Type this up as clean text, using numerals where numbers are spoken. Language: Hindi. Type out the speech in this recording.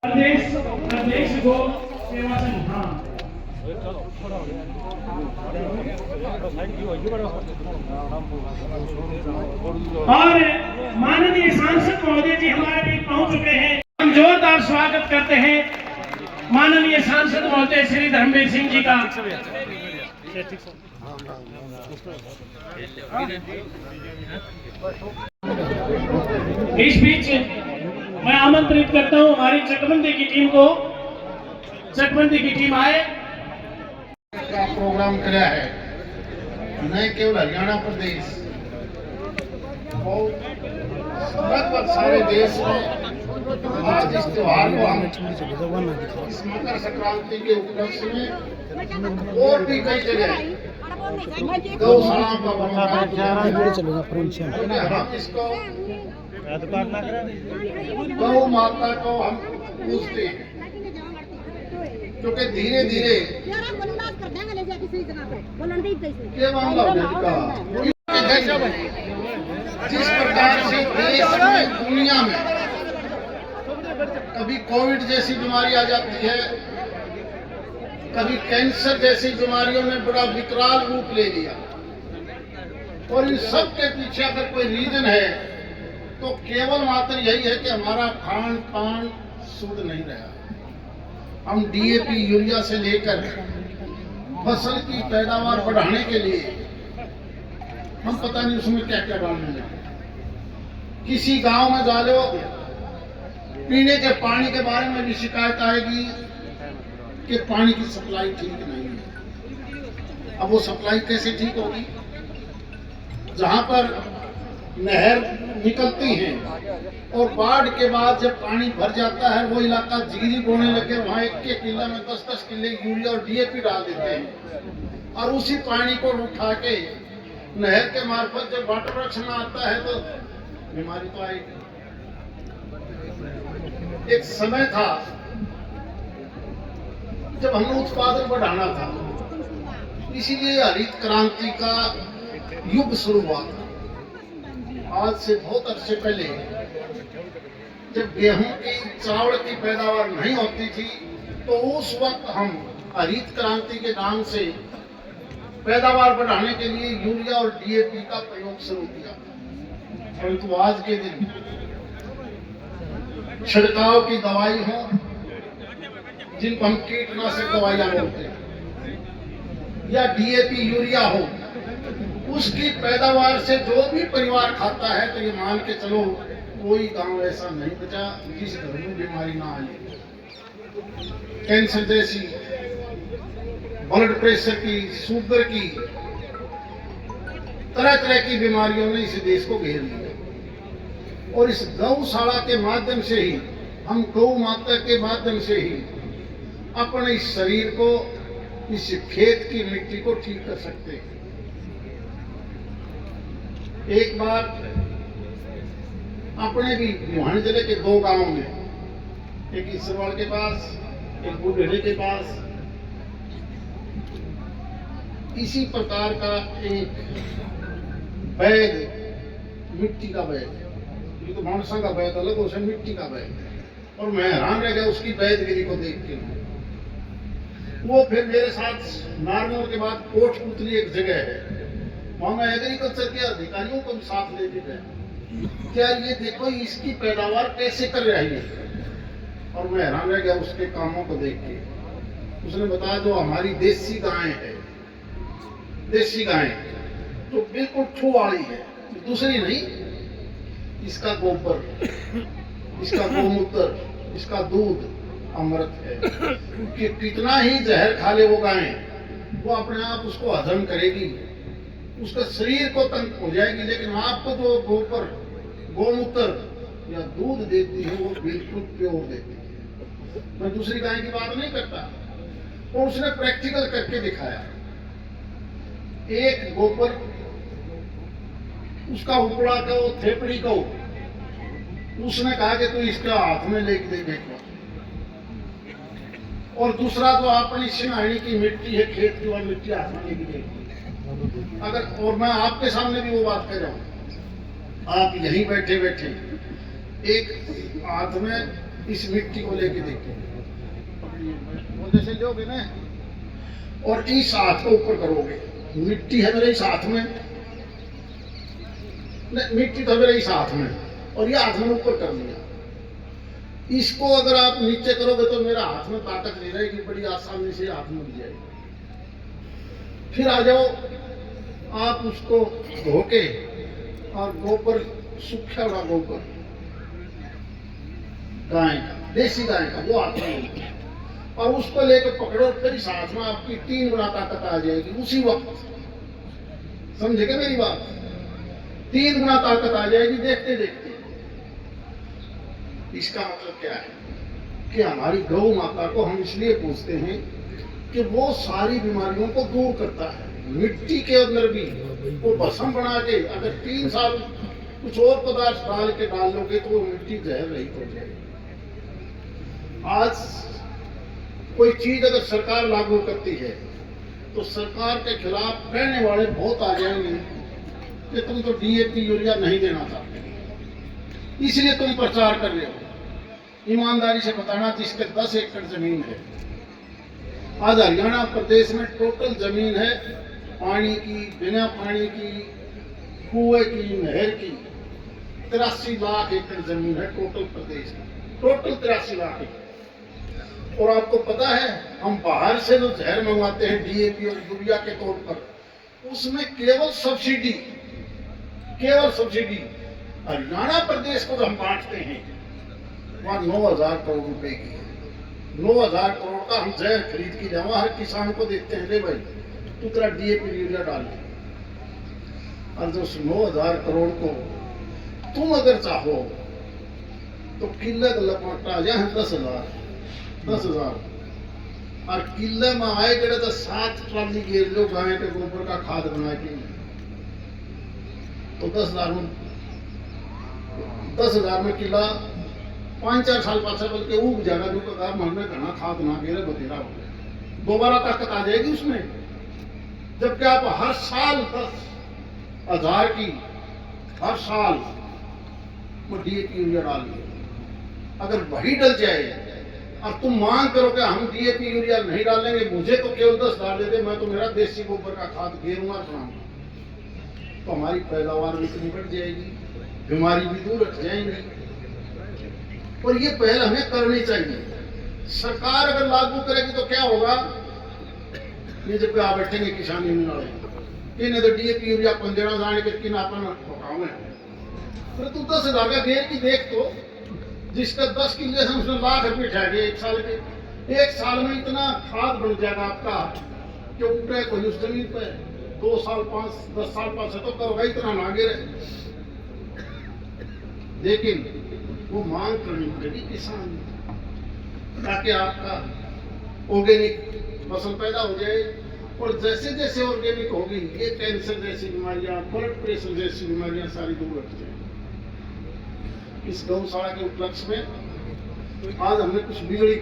अध्यक्ष को सेवा से हाँ और माननीय सांसद महोदय जी हमारे बीच पहुंच चुके हैं। हम जोरदार स्वागत करते हैं माननीय सांसद महोदय श्री धर्मवीर सिंह जी का। इस बीच मैं आमंत्रित करता हूं हमारी चकबंदी की टीम को, चकबंदी की टीम आए। का प्रोग्राम किया है न केवल हरियाणा प्रदेश, लगभग सारे देश में आज इस त्योहार को हम इस मकर संक्रांति के उपलक्ष्य में और भी कई जगह गौशाला हम इसको गौ माता को हम पूजते हैं, क्योंकि धीरे धीरे ये मामला जिस प्रकार से देश में दुनिया में कभी कोविड जैसी बीमारी आ जाती है, कभी कैंसर जैसी बीमारियों ने बड़ा विकराल रूप ले लिया, और इन सब के पीछे अगर कोई रीजन है तो केवल मात्र यही है कि हमारा खान पान शुद्ध नहीं रहा। हम डीएपी यूरिया से लेकर फसल की पैदावार बढ़ाने के लिए हम पता नहीं उसमें क्या क्या डालने लगे। किसी गांव में जा लो, पीने के पानी के बारे में भी शिकायत आएगी कि पानी की सप्लाई ठीक नहीं है। अब वो सप्लाई कैसे ठीक होगी? जहां पर नहर निकलती हैं और बाढ़ के बाद जब पानी भर जाता है, वो इलाका जीरी बोने लगे, वहां एक के किले में 10-10 किले यूरिया और डीएपी डाल देते हैं, और उसी पानी को उठा के नहर के मार्फत जब वाटर वर्क्स में आता है तो बीमारी तो आएगी। एक समय था जब हमने उत्पादन बढ़ाना था, इसीलिए हरित क्रांति का युग शुरू हुआ था। आज से बहुत अरसे पहले जब गेहूं की चावल की पैदावार नहीं होती थी, तो उस वक्त हम हरित क्रांति के नाम से पैदावार बढ़ाने के लिए यूरिया और डीएपी का प्रयोग शुरू किया। परंतु आज के दिन छिड़काव की दवाई हो, जिनको हम कीटनाशक दवाइयां बोलते हैं, या डीएपी यूरिया हो, उसकी पैदावार से जो भी परिवार खाता है, तो ये मान के चलो कोई गांव ऐसा नहीं बचा जिस घर में बीमारी ना आए। कैंसर जैसी, ब्लड प्रेशर की, शुगर की, तरह तरह की बीमारियों ने इस देश को घेर लिया, और इस गौशाला के माध्यम से ही, हम गौ माता के माध्यम से ही अपने इस शरीर को, इस खेत की मिट्टी को ठीक कर सकते हैं। एक बार अपने भी भिवानी जिले के 2 गांवों में, एक इसरवाड़ के पास, एक बुढ़ेड़े के पास, इसी प्रकार का एक बैग, मिट्टी का बैग, ये तो मानसा का बैग अलग, उसे मिट्टी का बैग, और मैं हैरान रह गया उसकी बैदगिरी को देख के। वो फिर मेरे साथ नारनौल के बाद कोटपुतली एक जगह है, वहां मैं एग्रीकल्चर के अधिकारियों को भी साथ लेके गया, क्या ये देखो इसकी पैदावार कैसे कर रही है, और मैं हैरान रह गया उसके कामों को देख के। उसने बताया जो हमारी देसी गाय है, देसी गाय तो बिल्कुल ठू वाली है, दूसरी नहीं, इसका गोबर, इसका गोमूत्र, इसका दूध अमृत है, कि कितना ही जहर खा ले वो गाय, वो अपने आप उसको हजम करेगी, उसका शरीर को तंग हो जाएगी, लेकिन आपको जो गोबर, गोमूत्र या दूध देती है वो बिल्कुल प्योर देती है। मैं दूसरी गाय की बात नहीं करता, और उसने प्रैक्टिकल करके दिखाया। एक गोबर उसका उपड़ा को, थेपड़ी को, उसने कहा कि तू इसका हाथ में लेके देखो, और दूसरा तो अपनी सिंहानी की मिट्टी है, खेत की, वह मिट्टी हाथ में लेके देखो। अगर, और मैं आपके सामने भी वो बात कर रहा हूं, आप यहीं बैठे बैठे एक हाथ में इस मिट्टी को लेके देखो, वो जैसे लोगे ना और इस हाथ को ऊपर करोगे, मिट्टी है मेरे इस हाथ में, मिट्टी तो मेरे इस हाथ में और ये हाथ में ऊपर कर लिया। इसको अगर आप नीचे करोगे तो मेरा हाथ में ताकत नहीं रहेगी, बड़ी आसानी से हाथ में मिल जाएगी। फिर आ जाओ आप उसको धो के और गोबर, सूखा हुआ गोबर गाय का, देसी गाय का, वो हाथ में और उसको लेकर पकड़ो, फिर इस हाथ में आपकी 3 गुना ताकत आ जाएगी उसी वक्त। समझेगा मेरी बात? 3 गुना ताकत आ जाएगी देखते देखते। इसका मतलब क्या है कि हमारी गौ माता को हम इसलिए पूछते हैं कि वो सारी बीमारियों को दूर करता है। मिट्टी के अंदर भी वो भस्म बना के अगर 3 साल कुछ और पदार्थ डाल के डाल लोगे तो वो मिट्टी जहर रहित हो जाएगी। आज कोई चीज अगर सरकार लागू करती है तो सरकार के खिलाफ कहने वाले बहुत आ जाएंगे कि तुम तो डीएपी यूरिया नहीं देना चाहते, इसलिए तुम प्रचार कर रहे हो। ईमानदारी से बताना, जिसके 10 एकड़ जमीन है, आज हरियाणा प्रदेश में टोटल जमीन है पानी की, बिना पानी की, कुएं की, नहर की, 83 लाख एकड़ जमीन है टोटल प्रदेश में, टोटल 83 लाख एकड़। और आपको पता है हम बाहर से जो जहर मंगवाते हैं डीएपी और यूरिया के तौर पर, उसमें केवल सब्सिडी हरियाणा प्रदेश को जो हम बांटते हैं वहां 9,000 करोड़ रुपए की है। 9,000 करोड़ का हम जहर खरीद के जमा हर किसान को देते हैं, ले भाई तू तेरा डीएपी यूरिया डाल दे। और जो 9,000 करोड़ को तुम अगर चाहो तो किले लपटा आ जाए 10,000 और किले में आए जड़े तो 7 ट्राली घेर लो गाय के गोबर का खाद बना के, तो 10,000 में किला 5-4 साल पास बल्कि उग जाएगा, जो का हमने घना खाद ना घेरे बतेरा हो गया, दोबारा ताकत आ जाएगी उसमें। जबकि आप हर साल 10,000 की हर साल डीएपी यूरिया डाल दिए, अगर वही डल जाए और तुम मांग करो कि हम डीएपी यूरिया नहीं डालेंगे, मुझे तो केवल 10,000 दे दे, मैं तो मेरा देसी गोबर का खाद घेरूंगा बनाऊंगा, तो हमारी पैदावार भी इतनी बढ़ जाएगी, बीमारी भी दूर रख जाएंगी। और ये पहल हमें करनी चाहिए। सरकार अगर लागू करेगी तो क्या होगा, ये जब आ बैठेंगे किसान यूनियन वाले, इन्हें तो डीएपी यूरिया अपन देना जाने के किन अपन ठोकाव है, फिर तू 10,000 का घेर की देख, तो जिसका 10 किले से उसने लाख रुपये ठहरे एक साल में इतना खाद बन जाएगा आपका कि ऊपर कोई उस जमीन पे 2 साल 5-10 साल पास तो करोगा इतना ना गिरे। लेकिन वो मांग करनी पड़ेगी किसान, ताकि आपका ऑर्गेनिक फसल पैदा हो जाए। और जैसे जैसे ऑर्गेनिक होगी ये कैंसर जैसी बीमारियां, ब्लड प्रेशर जैसी बीमारियां सारी दूर हट जाएंगी। इस गौशाला के उपलक्ष्य में आज हमने कुछ बिगड़ी